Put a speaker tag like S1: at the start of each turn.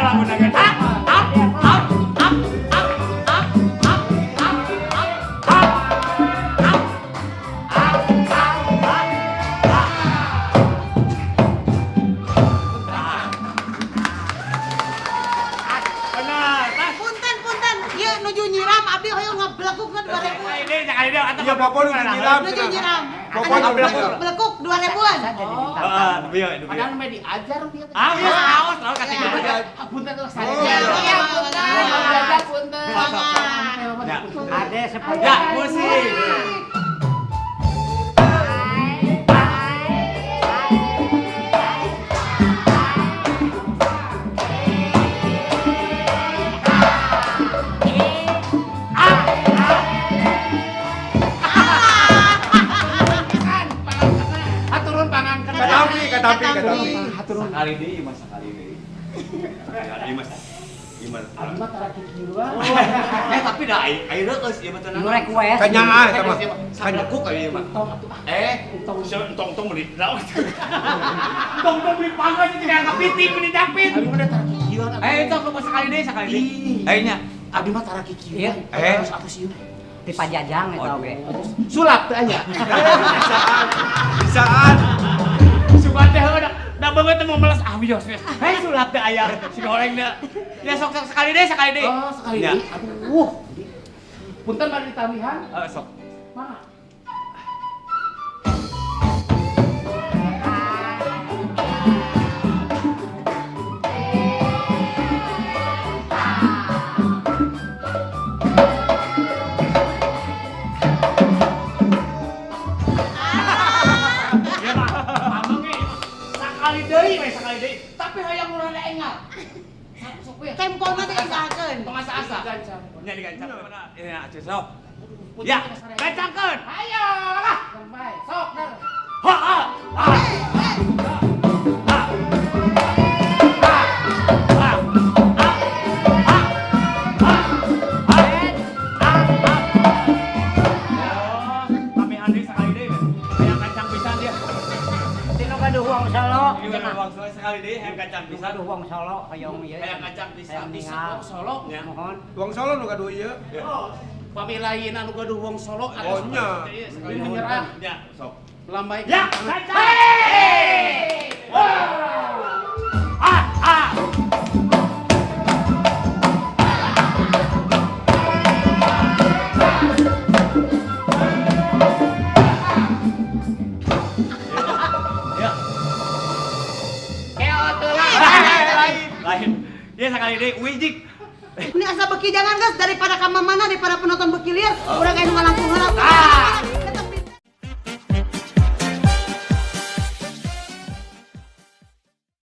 S1: lagu naga.
S2: Iya, Bapak nuju nyiram.
S1: Nuju nyiram.
S2: Bapak
S1: belekuk 2000-an.
S3: Padahal namanya diajar dia.
S1: Iya, awas lawan kasih
S3: Punten lah saya. Iya, punten.
S4: Ada seperti
S1: Ya, musik.
S2: Katampi.
S5: Sekali deh, mas sekali deh. Ya, mas. Gimana?
S3: Alimat tara kikiruan.
S5: Tapi dah air geus ieu mah tenang.
S4: nu request.
S2: Kenyaan eta mah.
S5: Sabrakuk ieu mah.
S1: Tong beli. Tong beli panggas itu tidak kepiting beli japit.
S3: Abi mah tara kikiruan.
S1: Itu aku sekali deh. Nya.
S3: Abi mah tara kikiruan.
S4: Iya.
S3: Apa sih?
S4: Di Pajajang eta oge.
S3: Sulap teh anya.
S2: Bisaan.
S1: Sugan teh da banget mau meles wios. Sulap teh aya si goreng teh. Ya sok sekali deh.
S3: Oh, sekali deh. Aduh. Punten bari ditambihan.
S1: Sok.
S3: Mana?
S1: Sekali deui, tapi hayang urang engal. Sok we. Tempona teh digancangkeun. Pengasa-asa. Nya digancang. Ya, atuh sok. Ya, gancangkeun. Hayo lah.
S3: Sampai sok dah.
S1: Kami Andri sekali deui. Hayang gancang pisan dia.
S4: Tino gaduh uang Solo.
S1: Gimana uang sekali deh, hayang gancang pisan.
S4: Gaduh uang Solo hayang ieu.
S1: Hayang gancang pisan.
S4: Ningal.
S3: Solo.
S4: Mohon.
S2: Uang Solo nu gaduh ieu.
S3: Pamilayan anu gaduh wong Solo
S2: Oh nya.
S3: sekali menyerang.
S1: Ya, sok.
S3: Lambai.
S1: Ya, gancang. Lain. Dia sekali deh, wijik.
S6: Ini asa beki jangan guys daripada kamar mana daripada penonton beki liar. Urang anu ngalampung harap.